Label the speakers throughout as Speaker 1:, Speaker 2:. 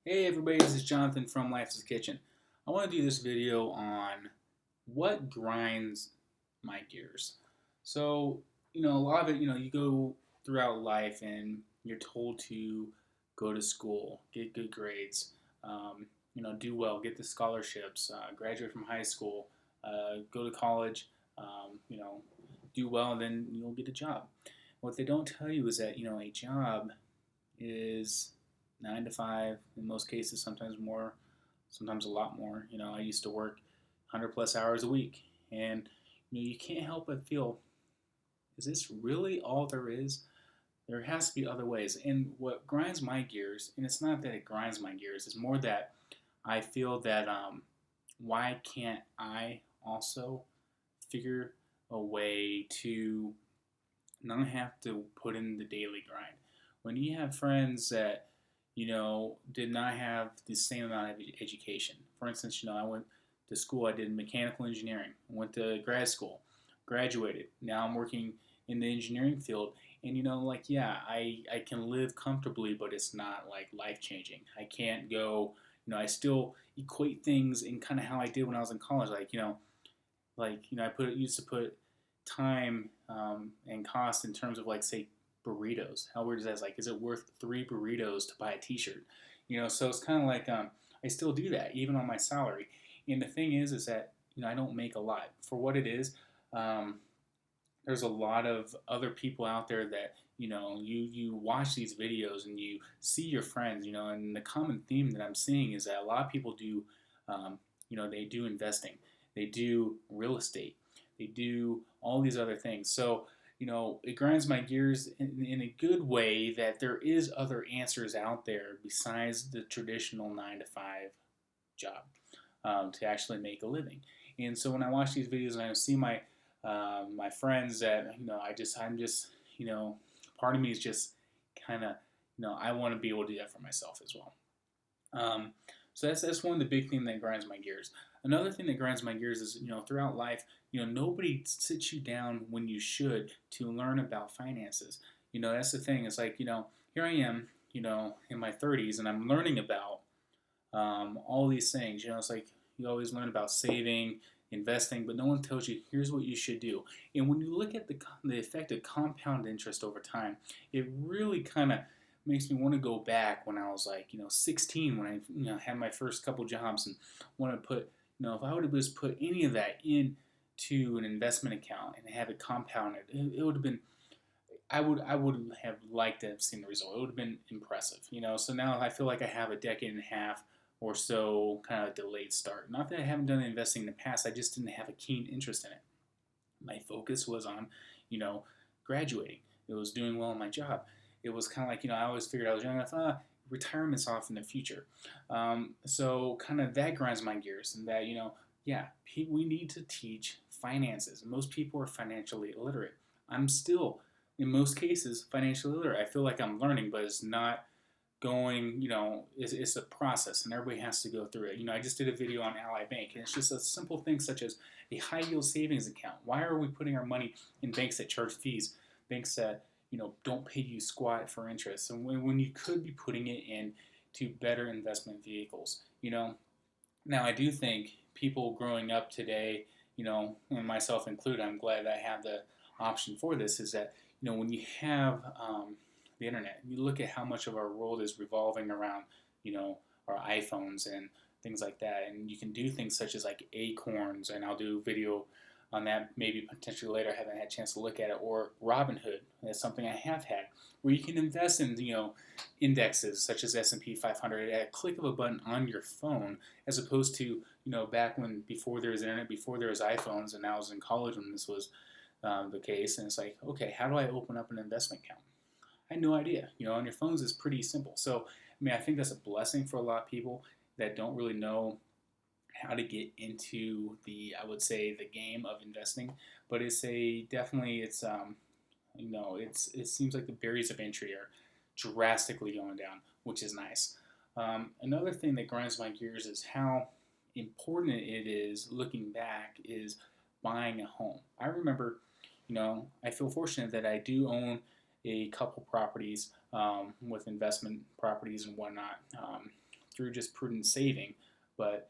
Speaker 1: Hey everybody, this is Jonathan from Life's Kitchen. I want to do this video on what grinds my gears. So, a lot of it, you go throughout life and you're told to go to school, get good grades, do well, get the scholarships, graduate from high school, go to college, do well, and then you'll get a job. What they don't tell you is that, a job is 9 to 5 in most cases, sometimes more, sometimes a lot more. I used to work 100 plus hours a week, and you can't help but feel, is this really all there is? There has to be other ways. And what grinds my gears, and it's not that it grinds my gears, it's more that I feel that why can't I also figure a way to not have to put in the daily grind? When you have friends that did not have the same amount of education. For instance, I went to school, I did mechanical engineering, I went to grad school, graduated. Now I'm working in the engineering field, and yeah, I can live comfortably, but it's not like life changing. I can't go, I still equate things in kind of how I did when I was in college, used to put time and cost in terms of like say burritos. How weird is that? It's like, is it worth 3 burritos to buy a T-shirt? So it's kind of like I still do that even on my salary. And the thing is that I don't make a lot for what it is. Um, there's a lot of other people out there that you watch these videos and you see your friends. And the common theme that I'm seeing is that a lot of people do they do investing, they do real estate, they do all these other things. So it grinds my gears in a good way that there is other answers out there besides the traditional 9 to 5 job to actually make a living. And so when I watch these videos and I see my friends that I'm just part of me is just kind of I want to be able to do that for myself as well. Um, so that's one of the big things that grinds my gears. Another thing that grinds my gears is throughout life, nobody sits you down when you should to learn about finances. That's the thing. It's like here I am, in my 30s, and I'm learning about all these things. It's like you always learn about saving, investing, but no one tells you here's what you should do. And when you look at the effect of compound interest over time, it really kind of makes me want to go back when I was like 16, when I had my first couple jobs, and want to put if I would have just put any of that into an investment account and have it compounded, it would have been I would have liked to have seen the result. It would have been impressive. So now I feel like I have a decade and a half or so kind of delayed start. Not that I haven't done investing in the past, I just didn't have a keen interest in it. My focus was on, graduating. It was doing well in my job. It was kind of like, I always figured I was young enough, retirement's off in the future. So kind of that grinds my gears, and that, yeah, we need to teach finances. Most people are financially illiterate. I'm still, in most cases, financially illiterate. I feel like I'm learning, but it's not going, it's a process and everybody has to go through it. I just did a video on Ally Bank, and it's just a simple thing such as a high yield savings account. Why are we putting our money in banks that charge fees, banks that, don't pay you squat for interest, and when you could be putting it in to better investment vehicles? Now I do think people growing up today, and myself included, I'm glad I have the option for this, is that, when you have the internet, you look at how much of our world is revolving around, our iPhones and things like that, and you can do things such as like Acorns, and I'll do a video on that maybe potentially later. I haven't had a chance to look at it. Or Robinhood, that's something I have had, where you can invest in indexes such as S&P 500 at a click of a button on your phone, as opposed to back when, before there was internet, before there was iPhones, and I was in college when this was the case. And it's like, okay, how do I open up an investment account? I had no idea. On your phones is pretty simple. So I think that's a blessing for a lot of people that don't really know how to get into I would say, the game of investing. But it's a definitely it seems like the barriers of entry are drastically going down, which is nice. Another thing that grinds my gears is how important it is, looking back, is buying a home. I remember, I feel fortunate that I do own a couple properties with investment properties and whatnot. through just prudent saving. But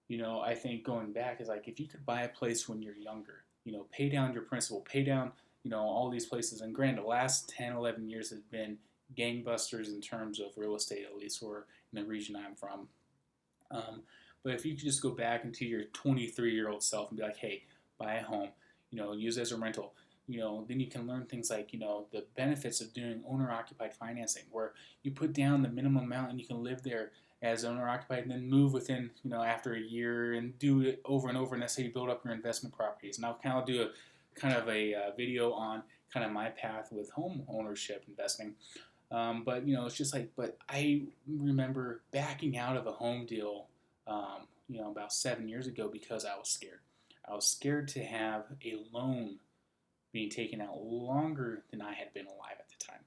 Speaker 1: I think going back is like if you could buy a place when you're younger, pay down your principal, pay down, all these places. And granted, the last 10, 11 years has been gangbusters in terms of real estate, at least or in the region I'm from. Um, but if you could just go back into your 23-year-old self and be like, hey, buy a home, use it as a rental, then you can learn things like, the benefits of doing owner-occupied financing, where you put down the minimum amount and you can live there as owner-occupied and then move within, after a year and do it over and over. And that's how you build up your investment properties. And I'll kind of do a video on kind of my path with home ownership investing. But it's just like, but I remember backing out of a home deal, about 7 years ago because I was scared. I was scared to have a loan being taken out longer than I had been alive at the time.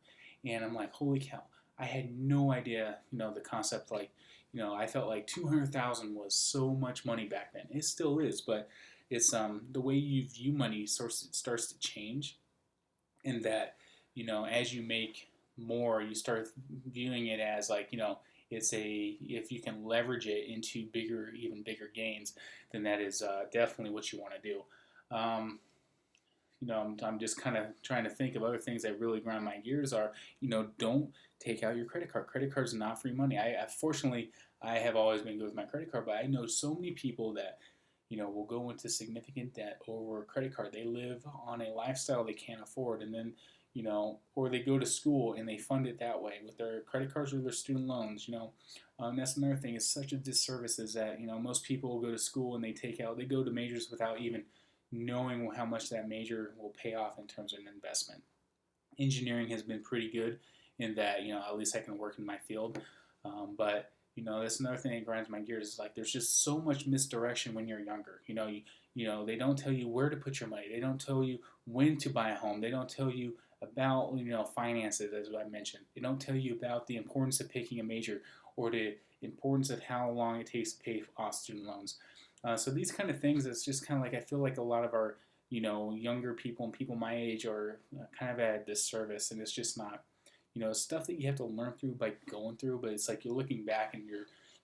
Speaker 1: And I'm like, holy cow, I had no idea, the concept, like, I felt like 200,000 was so much money back then. It still is, but it's the way you view money starts to change, in that, as you make more, you start viewing it as like, if you can leverage it into even bigger gains, then that is definitely what you want to do. I'm just kind of trying to think of other things that really grind my gears are, don't take out your credit card. Credit card is not free money. Fortunately, I have always been good with my credit card, but I know so many people that, will go into significant debt over a credit card. They live on a lifestyle they can't afford, and then, or they go to school and they fund it that way with their credit cards or their student loans, that's another thing. It's such a disservice is that, most people go to school and they go to majors without even knowing how much that major will pay off in terms of an investment. Engineering has been pretty good in that, at least I can work in my field. But, that's another thing that grinds my gears is like there's just so much misdirection when you're younger. They don't tell you where to put your money. They don't tell you when to buy a home. They don't tell you about, finances, as I mentioned. They don't tell you about the importance of picking a major or the importance of how long it takes to pay off student loans. So these kind of things, it's just kind of like I feel like a lot of our, younger people and people my age are kind of at a disservice, and it's just not, stuff that you have to learn through by going through. But it's like you're looking back and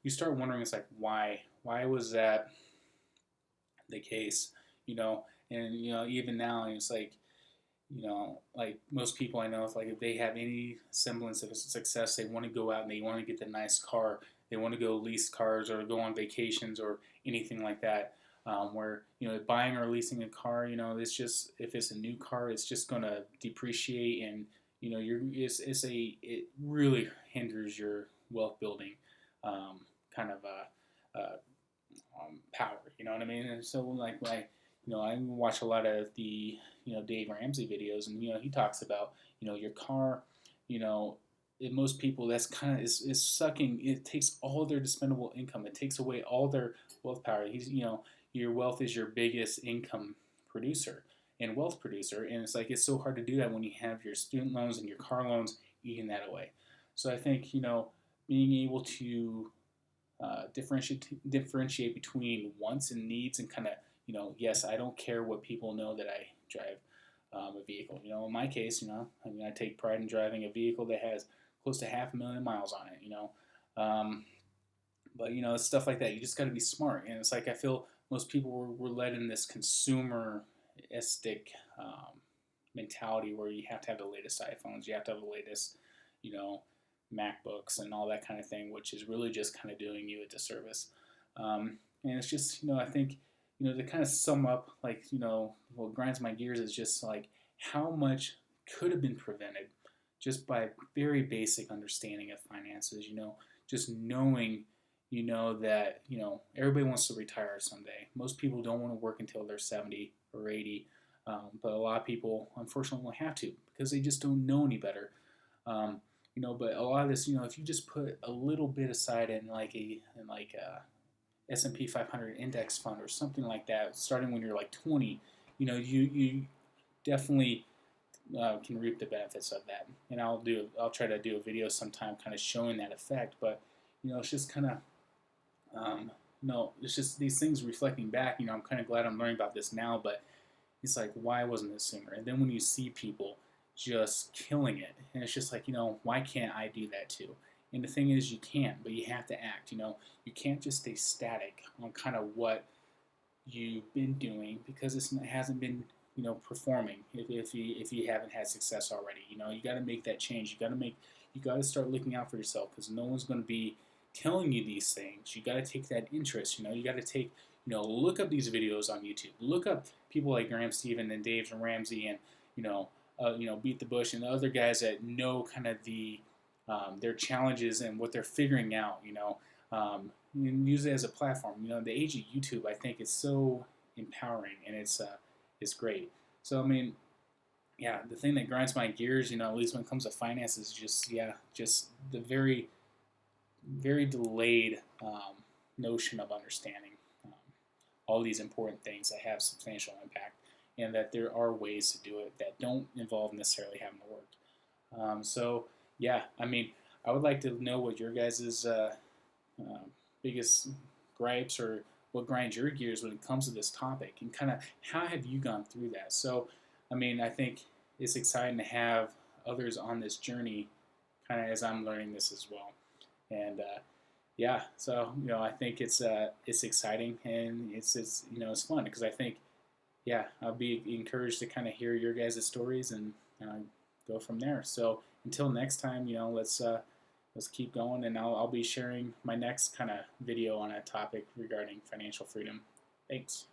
Speaker 1: you start wondering, it's like why was that the case, and even now it's like, like most people I know, if they have any semblance of success, they want to go out and they want to get the nice car. They want to go lease cars or go on vacations or anything like that. Where buying or leasing a car, it's just, if it's a new car, it's just going to depreciate, and it really hinders your wealth building kind of power. You know what I mean? And so like I watch a lot of the Dave Ramsey videos, and he talks about your car, most people, that's kind of is sucking. It takes all their dispendable income. It takes away all their wealth power. Your wealth is your biggest income producer and wealth producer, and it's like it's so hard to do that when you have your student loans and your car loans eating that away. So I think being able to differentiate between wants and needs, and kind of yes, I don't care what people know that I drive a vehicle. In my case, I take pride in driving a vehicle that has close to 500,000 miles on it. But it's stuff like that. You just got to be smart, and it's like I feel most people were led in this consumeristic mentality where you have to have the latest iPhones, you have to have the latest, MacBooks and all that kind of thing, which is really just kind of doing you a disservice. And it's just, I think, to kind of sum up, like, what grinds my gears is just like how much could have been prevented just by very basic understanding of finances, just knowing, that, everybody wants to retire someday. Most people don't want to work until they're 70 or 80, but a lot of people, unfortunately, will have to because they just don't know any better. But a lot of this, if you just put a little bit aside in like a S&P 500 index fund or something like that, starting when you're like 20, you definitely can reap the benefits of that. And I'll try to do a video sometime kind of showing that effect. But it's just kind of it's just these things reflecting back. I'm kind of glad I'm learning about this now, but it's like, why wasn't this sooner? And then when you see people just killing it, and it's just like, why can't I do that too? And the thing is, you can, but you have to act. You can't just stay static on kind of what you've been doing because it hasn't been performing if you haven't had success already. You got to make that change. You got to start looking out for yourself because no one's going to be telling you these things. You got to take that interest. You got to take look up these videos on YouTube. Look up people like Graham Stephan and Dave Ramsey and Beat the Bush and the other guys that know kind of their challenges and what they're figuring out. You can use it as a platform. The age of YouTube, I think, is so empowering and it's great. So I mean, yeah, the thing that grinds my gears, at least when it comes to finances, is just the very, very delayed notion of understanding um, all these important things that have substantial impact, and that there are ways to do it that don't involve necessarily having to work. So yeah, I mean, I would like to know what your guys' uh, biggest gripes or what grinds your gears when it comes to this topic, and kind of how have you gone through that. So I mean, I think it's exciting to have others on this journey kind of as I'm learning this as well. And yeah, so I think it's exciting, and it's fun because I think yeah, I'll be encouraged to kind of hear your guys' stories and go from there. So until next time, let's keep going, and I'll be sharing my next kind of video on a topic regarding financial freedom. Thanks.